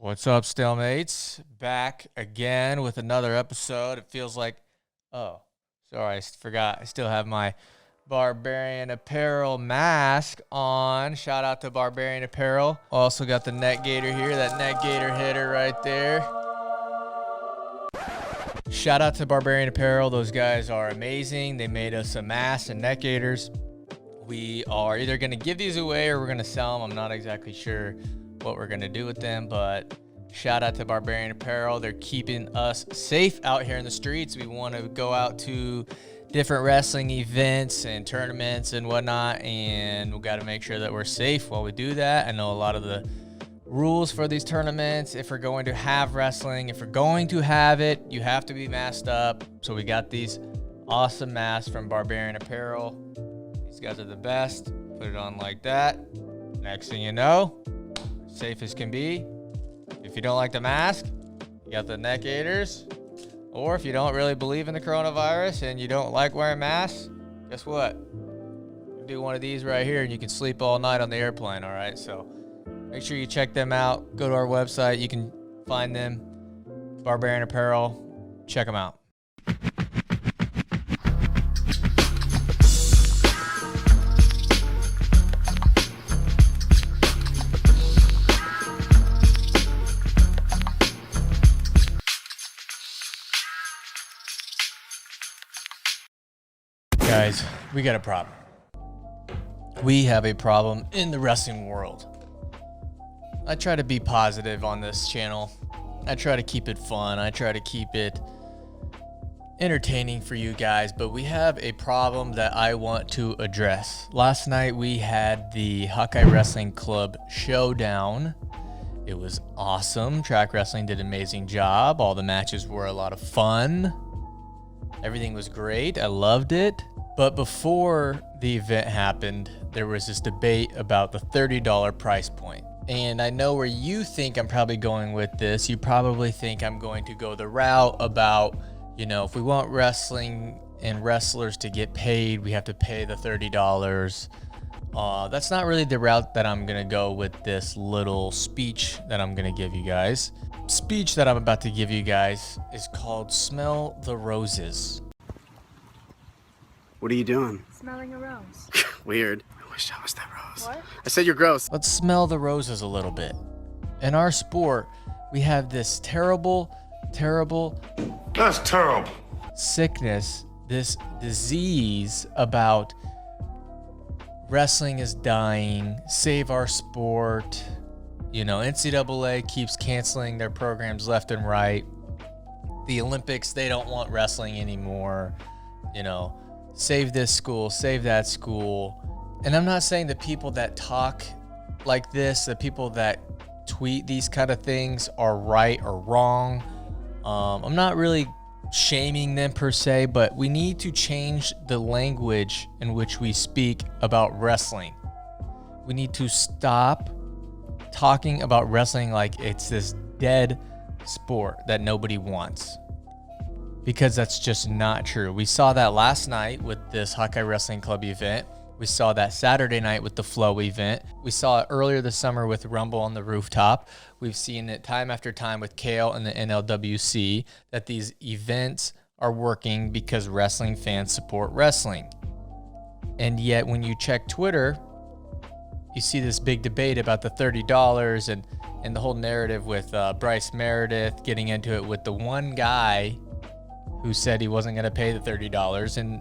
What's up, StaleMates? Back again with another episode. It feels like, sorry, I forgot. I still have my Barbarian Apparel mask on. Shout out to Barbarian Apparel. Also got the Net Gator here, that Net Gator hitter right there. Shout out to Barbarian Apparel. Those guys are amazing. They made us some masks and Net Gators. We are either going to give these away or we're going to sell them. I'm not exactly sure what we're gonna do with them, but shout out to Barbarian Apparel. They're keeping us safe out here in the streets. We want to go out to different wrestling events and tournaments and whatnot, and we got to make sure that we're safe while we do that. I know a lot of the rules for these tournaments. If we're going to have wrestling, if we're going to have it, you have to be masked up. So we got these awesome masks from Barbarian Apparel. These guys are the best. Put it on like that. Next thing you know, safe as can be. If you don't like the mask, you got the Net Gators. Or if you don't really believe in the coronavirus and you don't like wearing masks, guess what? You do one of these right here and you can sleep all night on the airplane, all right? So make sure you check them out. Go to our website. You can find them. Barbarian Apparel. Check them out. Guys, we got a problem. We have a problem in the wrestling world. I try to be positive on this channel. I try to keep it fun. I try to keep it entertaining for you guys, but we have a problem that I want to address. Last night we had the Hawkeye Wrestling Club Showdown. It was awesome. Track Wrestling did an amazing job. All the matches were a lot of fun. Everything was great. I loved it. But before the event happened, there was this debate about the $30 price point. And I know where you think I'm probably going with this. You probably think I'm going to go the route about, if we want wrestling and wrestlers to get paid, we have to pay the $30. That's not really the route that I'm going to go with this little speech that I'm going to give you guys. Speech that I'm about to give you guys is called Smell the Roses. What are you doing? Smelling a rose. Weird. I wish I was that rose. What? I said you're gross. Let's smell the roses a little bit. In our sport, we have this terrible That's terrible. sickness, this disease about wrestling is dying, save our sport. NCAA keeps canceling their programs left and right. The Olympics, they don't want wrestling anymore. Save this school, save that school. And I'm not saying the people that talk like this, the people that tweet these kind of things are right or wrong. I'm not really shaming them per se, but we need to change the language in which we speak about wrestling. We need to stop talking about wrestling like it's this dead sport that nobody wants. Because that's just not true. We saw that last night with this Hawkeye Wrestling Club event. We saw that Saturday night with the Flow event. We saw it earlier this summer with Rumble on the Rooftop. We've seen it time after time with Kale and the NLWC, that these events are working because wrestling fans support wrestling. And yet when you check Twitter, you see this big debate about the $30 and the whole narrative with Bryce Meredith getting into it with the one guy who said he wasn't going to pay the $30. And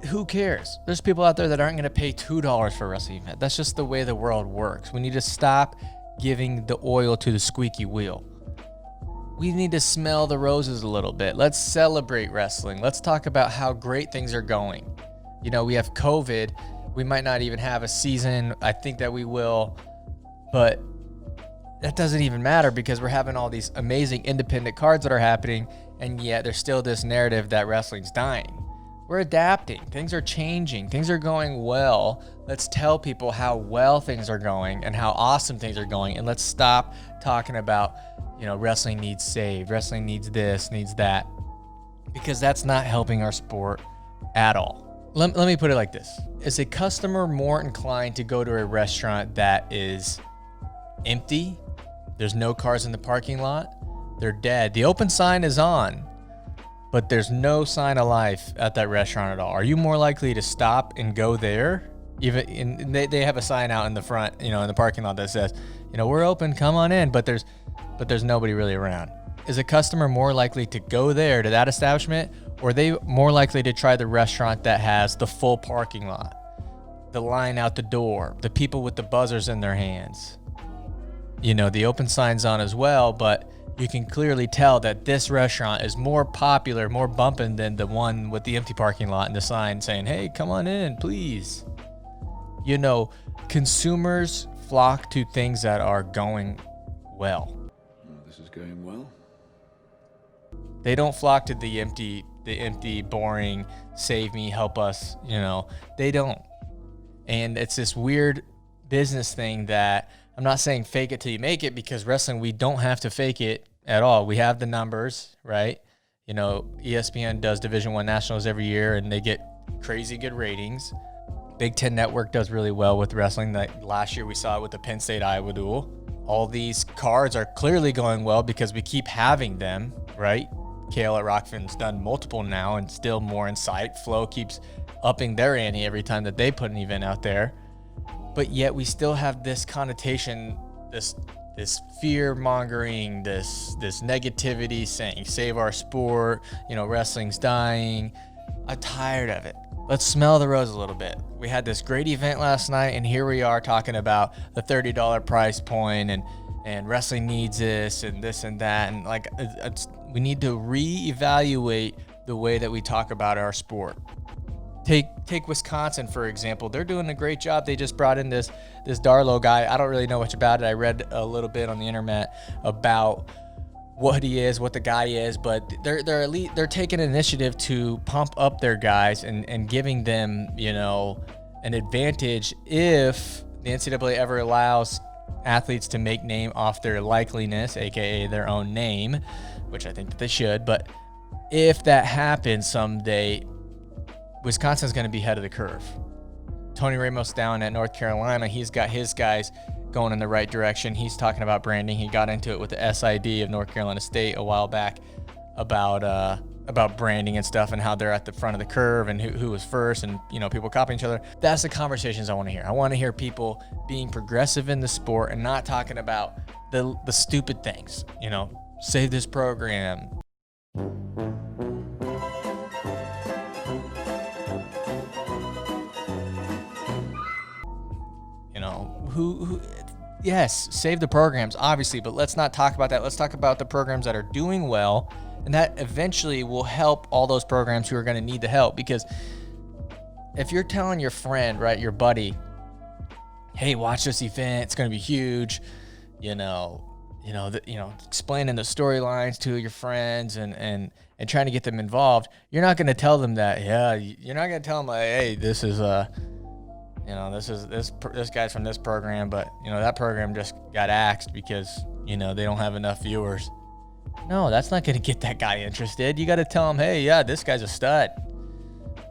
who cares? There's people out there that aren't going to pay $2 for a wrestling event. That's just the way the world works. We need to stop giving the oil to the squeaky wheel. We need to smell the roses a little bit. Let's celebrate wrestling. Let's talk about how great things are going. We have COVID. We might not even have a season. I think that we will. But that doesn't even matter because we're having all these amazing independent cards that are happening. And yet there's still this narrative that wrestling's dying. We're adapting. Things are changing. Things are going well. Let's tell people how well things are going and how awesome things are going. And let's stop talking about, wrestling needs saved. Wrestling needs this, needs that. Because that's not helping our sport at all. Let me put it like this. Is a customer more inclined to go to a restaurant that is empty There's no cars in the parking lot. They're dead. The open sign is on, but there's no sign of life at that restaurant at all. Are you more likely to stop and go there? Even they have a sign out in the front, in the parking lot that says, we're open, come on in, but there's nobody really around. Is a customer more likely to go there to that establishment, or are they more likely to try the restaurant that has the full parking lot, the line out the door, the people with the buzzers in their hands? The open sign's on as well, but you can clearly tell that this restaurant is more popular, more bumping than the one with the empty parking lot and the sign saying, hey, come on in, please. Consumers flock to things that are going well. This is going well. They don't flock to the empty, boring, save me, help us, they don't. And it's this weird business thing that I'm not saying fake it till you make it, because wrestling, we don't have to fake it at all. We have the numbers, right? ESPN does Division I Nationals every year, and they get crazy good ratings. Big Ten Network does really well with wrestling. Like last year, we saw it with the Penn State Iowa duel. All these cards are clearly going well because we keep having them, right? Kale at Rockfin's done multiple now, and still more in sight. Flow keeps upping their ante every time that they put an event out there. But yet we still have this connotation, this fear mongering, this negativity saying, save our sport, wrestling's dying. I'm tired of it. Let's smell the rose a little bit. We had this great event last night, and here we are talking about the $30 price point, and wrestling needs this and this and that. And we need to reevaluate the way that we talk about our sport. Take Wisconsin, for example. They're doing a great job. They just brought in this Darlow guy. I don't really know much about it. I read a little bit on the internet about what he is, what the guy is, but they're taking an initiative to pump up their guys and giving them, an advantage if the NCAA ever allows athletes to make name off their likeliness, aka their own name, which I think that they should. But if that happens someday, Wisconsin's going to be ahead of the curve. Tony Ramos down at North Carolina, he's got his guys going in the right direction. He's talking about branding. He got into it with the SID of North Carolina State a while back about branding and stuff, and how they're at the front of the curve and who was first, and people copying each other. That's the conversations I want to hear. I want to hear people being progressive in the sport and not talking about the stupid things. Save this program. Yes, save the programs, obviously, but let's not talk about that. Let's talk about the programs that are doing well, and that eventually will help all those programs who are going to need the help. Because if you're telling your friend, right, your buddy, hey, watch this event, it's going to be huge, explaining the storylines to your friends and trying to get them involved, you're not going to tell them that. Yeah, you're not going to tell them like, hey, this is this guy's from this program, but that program just got axed because they don't have enough viewers. No, that's not going to get that guy interested. You got to tell him, hey, yeah, this guy's a stud.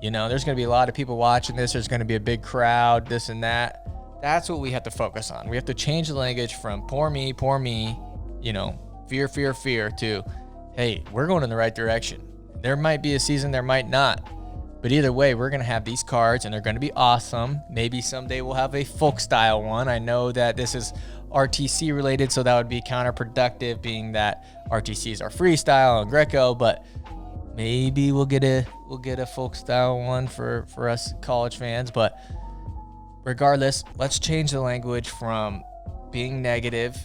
There's going to be a lot of people watching this. There's going to be a big crowd, this and that. That's what we have to focus on. We have to change the language from poor me, fear, to, hey, we're going in the right direction. There might be a season, there might not. But either way, we're going to have these cards, and they're going to be awesome. Maybe someday we'll have a folk style one. I know that this is RTC related, so that would be counterproductive, being that RTCs are freestyle and Greco, but maybe we'll get a folk style one for us college fans. But regardless, let's change the language from being negative.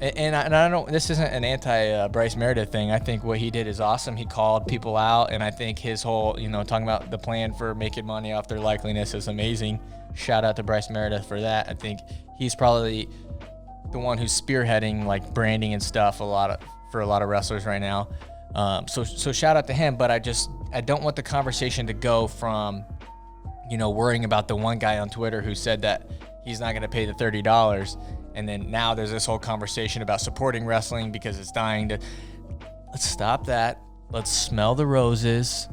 And I don't. This isn't an anti Bryce Meredith thing. I think what he did is awesome. He called people out, and I think his whole, talking about the plan for making money off their likeliness is amazing. Shout out to Bryce Meredith for that. I think he's probably the one who's spearheading like branding and stuff for a lot of wrestlers right now. So shout out to him. But I don't want the conversation to go from, worrying about the one guy on Twitter who said that he's not going to pay the $30. And then now there's this whole conversation about supporting wrestling because it's dying to. Let's stop that. Let's smell the roses.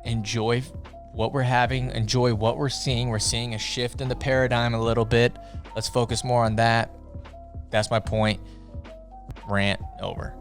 Enjoy what we're having. Enjoy what we're seeing. We're seeing a shift in the paradigm a little bit. Let's focus more on that. That's my point. Rant over.